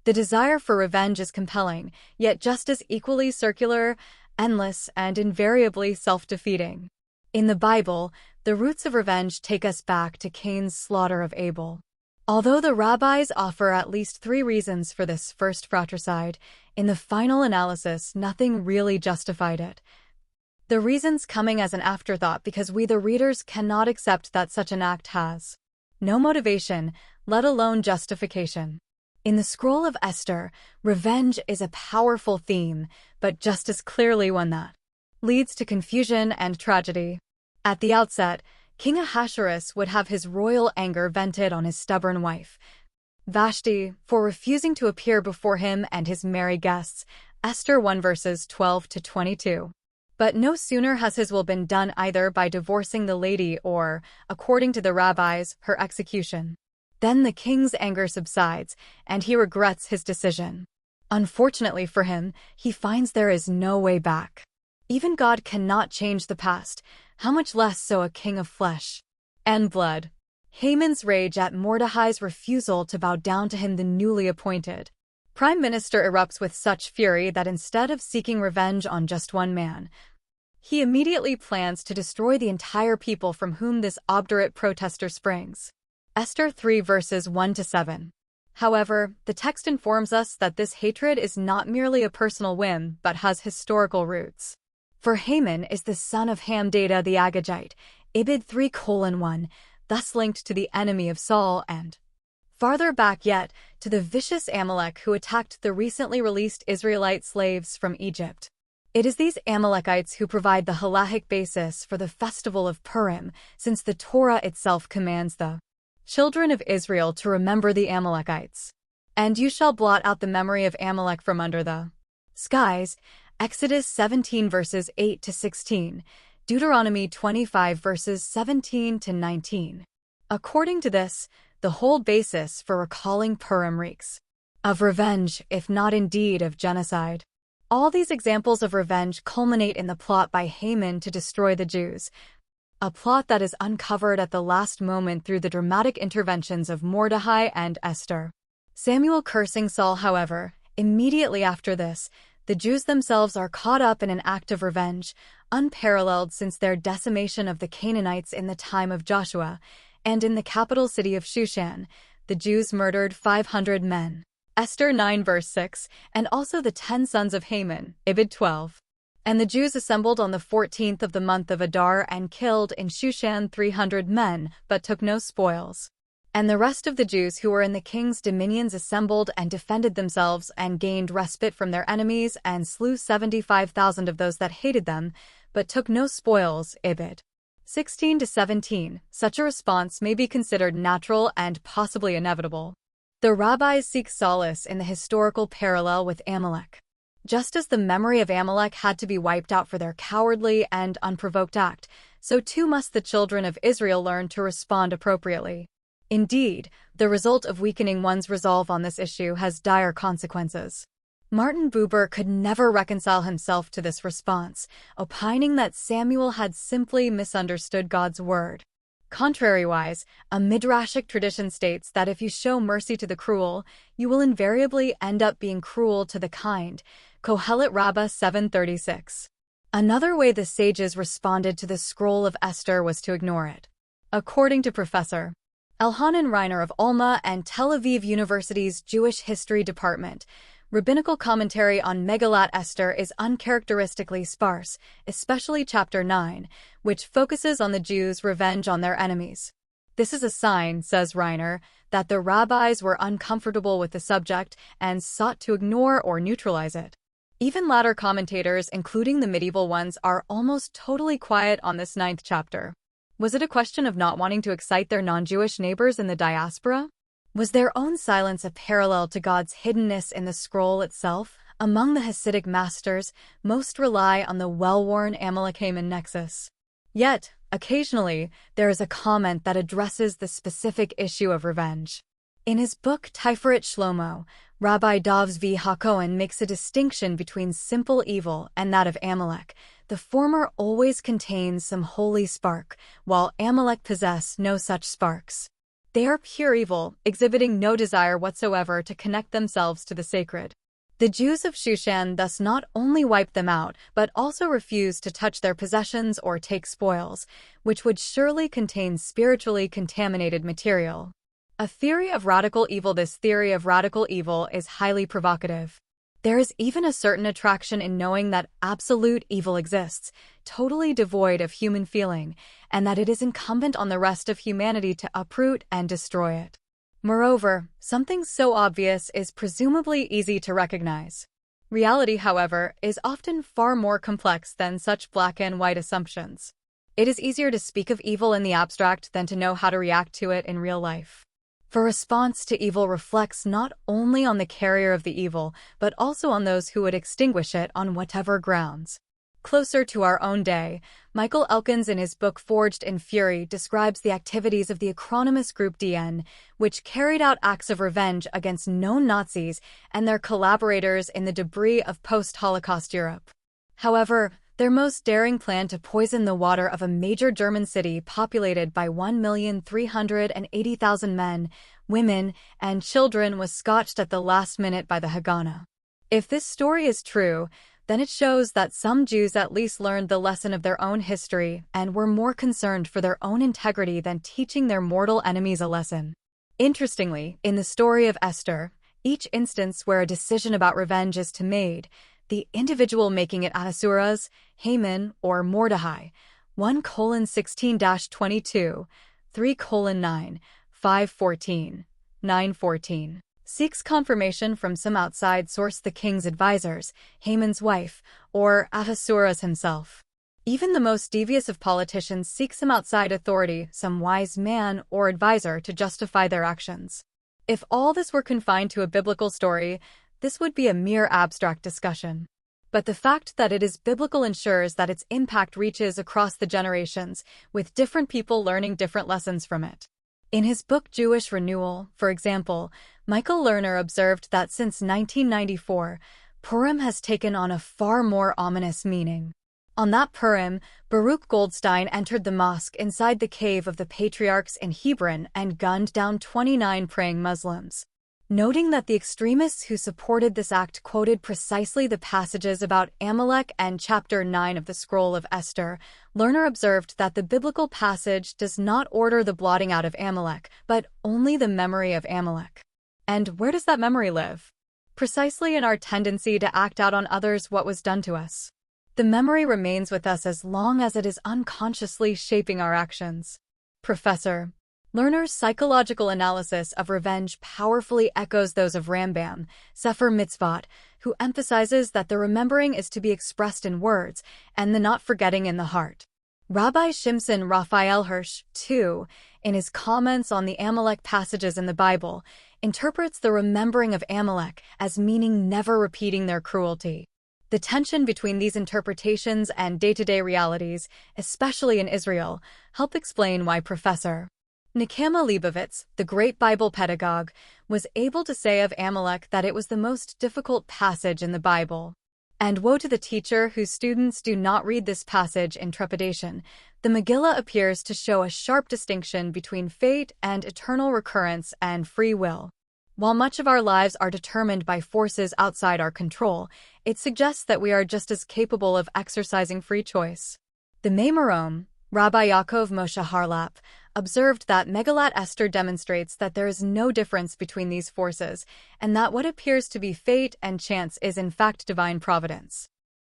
The desire for revenge is compelling, yet just as equally circular, endless, and invariably self-defeating. In the Bible, the roots of revenge take us back to Cain's slaughter of Abel. Although the rabbis offer at least 3 reasons for this first fratricide, in the final analysis nothing really justified it. The reasons coming as an afterthought because we the readers cannot accept that such an act has no motivation, let alone justification. In the Scroll of Esther, revenge is a powerful theme, but just as clearly one that leads to confusion and tragedy. At the outset, King Ahasuerus would have his royal anger vented on his stubborn wife, Vashti, for refusing to appear before him and his merry guests, Esther 1 verses 12 to 22. But no sooner has his will been done either by divorcing the lady or, according to the rabbis, her execution. Then the king's anger subsides, and he regrets his decision. Unfortunately for him, he finds there is no way back. Even God cannot change the past, how much less so a king of flesh and blood. Haman's rage at Mordecai's refusal to bow down to him, the newly appointed prime minister, erupts with such fury that instead of seeking revenge on just one man, he immediately plans to destroy the entire people from whom this obdurate protester springs. Esther 3 verses 1 to 7. However, the text informs us that this hatred is not merely a personal whim but has historical roots. For Haman is the son of Hamdata the Agagite, Ibid 3:1, thus linked to the enemy of Saul and, farther back yet, to the vicious Amalek who attacked the recently released Israelite slaves from Egypt. It is these Amalekites who provide the halachic basis for the festival of Purim, since the Torah itself commands the children of Israel to remember the Amalekites. And you shall blot out the memory of Amalek from under the skies. Exodus 17 verses 8 to 16, Deuteronomy 25 verses 17 to 19. According to this, the whole basis for recalling Purim reeks of revenge, if not indeed of genocide. All these examples of revenge culminate in the plot by Haman to destroy the Jews, a plot that is uncovered at the last moment through the dramatic interventions of Mordecai and Esther. Samuel cursing Saul, however, immediately after this, the Jews themselves are caught up in an act of revenge, unparalleled since their decimation of the Canaanites in the time of Joshua, and in the capital city of Shushan, the Jews murdered 500 men. Esther 9 verse 6, and also the 10 sons of Haman, Ibid 12. And the Jews assembled on the 14th of the month of Adar and killed in Shushan 300 men, but took no spoils. And the rest of the Jews who were in the king's dominions assembled and defended themselves and gained respite from their enemies and slew 75,000 of those that hated them, but took no spoils, Ibid 16 to 17. Such a response may be considered natural and possibly inevitable. The rabbis seek solace in the historical parallel with Amalek. Just as the memory of Amalek had to be wiped out for their cowardly and unprovoked act, so too must the children of Israel learn to respond appropriately. Indeed, the result of weakening one's resolve on this issue has dire consequences. Martin Buber could never reconcile himself to this response, opining that Samuel had simply misunderstood God's word. Contrariwise, a midrashic tradition states that if you show mercy to the cruel, you will invariably end up being cruel to the kind. Kohelet Rabbah 7:36. Another way the sages responded to the Scroll of Esther was to ignore it. According to Professor Elhanan Reiner of Ulma and Tel Aviv University's Jewish History Department, rabbinical commentary on Megillat Esther is uncharacteristically sparse, especially Chapter 9, which focuses on the Jews' revenge on their enemies. This is a sign, says Reiner, that the rabbis were uncomfortable with the subject and sought to ignore or neutralize it. Even latter commentators, including the medieval ones, are almost totally quiet on this 9th chapter. Was it a question of not wanting to excite their non-Jewish neighbors in the diaspora? Was their own silence a parallel to God's hiddenness in the scroll itself? Among the Hasidic masters, most rely on the well-worn Amalek-Haman nexus. Yet, occasionally, there is a comment that addresses the specific issue of revenge. In his book Tiferet Shlomo, Rabbi Dov Zvi HaKohen makes a distinction between simple evil and that of Amalek. The former always contains some holy spark, while Amalek possess no such sparks. They are pure evil, exhibiting no desire whatsoever to connect themselves to the sacred. The Jews of Shushan thus not only wiped them out, but also refused to touch their possessions or take spoils, which would surely contain spiritually contaminated material. A theory of radical evil. This theory of radical evil is highly provocative. There is even a certain attraction in knowing that absolute evil exists, totally devoid of human feeling, and that it is incumbent on the rest of humanity to uproot and destroy it. Moreover, something so obvious is presumably easy to recognize. Reality, however, is often far more complex than such black and white assumptions. It is easier to speak of evil in the abstract than to know how to react to it in real life. For response to evil reflects not only on the carrier of the evil, but also on those who would extinguish it on whatever grounds. Closer to our own day, Michael Elkins in his book Forged in Fury describes the activities of the acronymous Group DN, which carried out acts of revenge against known Nazis and their collaborators in the debris of post-Holocaust Europe. However, their most daring plan to poison the water of a major German city populated by 1,380,000 men, women, and children was scotched at the last minute by the Haganah. If this story is true, then it shows that some Jews at least learned the lesson of their own history and were more concerned for their own integrity than teaching their mortal enemies a lesson. Interestingly, in the story of Esther, each instance where a decision about revenge is made, the individual making it Ahasuerus, Haman, or Mordecai, 1:16-22, 3:9, 5:14, 9:14. Seeks confirmation from some outside source, the king's advisors, Haman's wife, or Ahasuerus himself. Even the most devious of politicians seek some outside authority, some wise man or advisor to justify their actions. If all this were confined to a biblical story, this would be a mere abstract discussion. But the fact that it is biblical ensures that its impact reaches across the generations, with different people learning different lessons from it. In his book Jewish Renewal, for example, Michael Lerner observed that since 1994, Purim has taken on a far more ominous meaning. On that Purim, Baruch Goldstein entered the mosque inside the cave of the patriarchs in Hebron and gunned down 29 praying Muslims. Noting that the extremists who supported this act quoted precisely the passages about Amalek and chapter 9 of the Scroll of Esther, Lerner observed that the biblical passage does not order the blotting out of Amalek, but only the memory of Amalek. And where does that memory live? Precisely in our tendency to act out on others what was done to us. The memory remains with us as long as it is unconsciously shaping our actions. Professor Lerner's psychological analysis of revenge powerfully echoes those of Rambam, Sefer Mitzvot, who emphasizes that the remembering is to be expressed in words and the not forgetting in the heart. Rabbi Shimson Raphael Hirsch, too, in his comments on the Amalek passages in the Bible, interprets the remembering of Amalek as meaning never repeating their cruelty. The tension between these interpretations and day-to-day realities, especially in Israel, help explain why Professor Nekema Leibovitz, the great Bible pedagogue, was able to say of Amalek that it was the most difficult passage in the Bible. And woe to the teacher whose students do not read this passage in trepidation. The Megillah appears to show a sharp distinction between fate and eternal recurrence and free will. While much of our lives are determined by forces outside our control, it suggests that we are just as capable of exercising free choice. The Meimarom, Rabbi Yaakov Moshe Harlap, observed that Megillat Esther demonstrates that there is no difference between these forces, and that what appears to be fate and chance is in fact divine providence.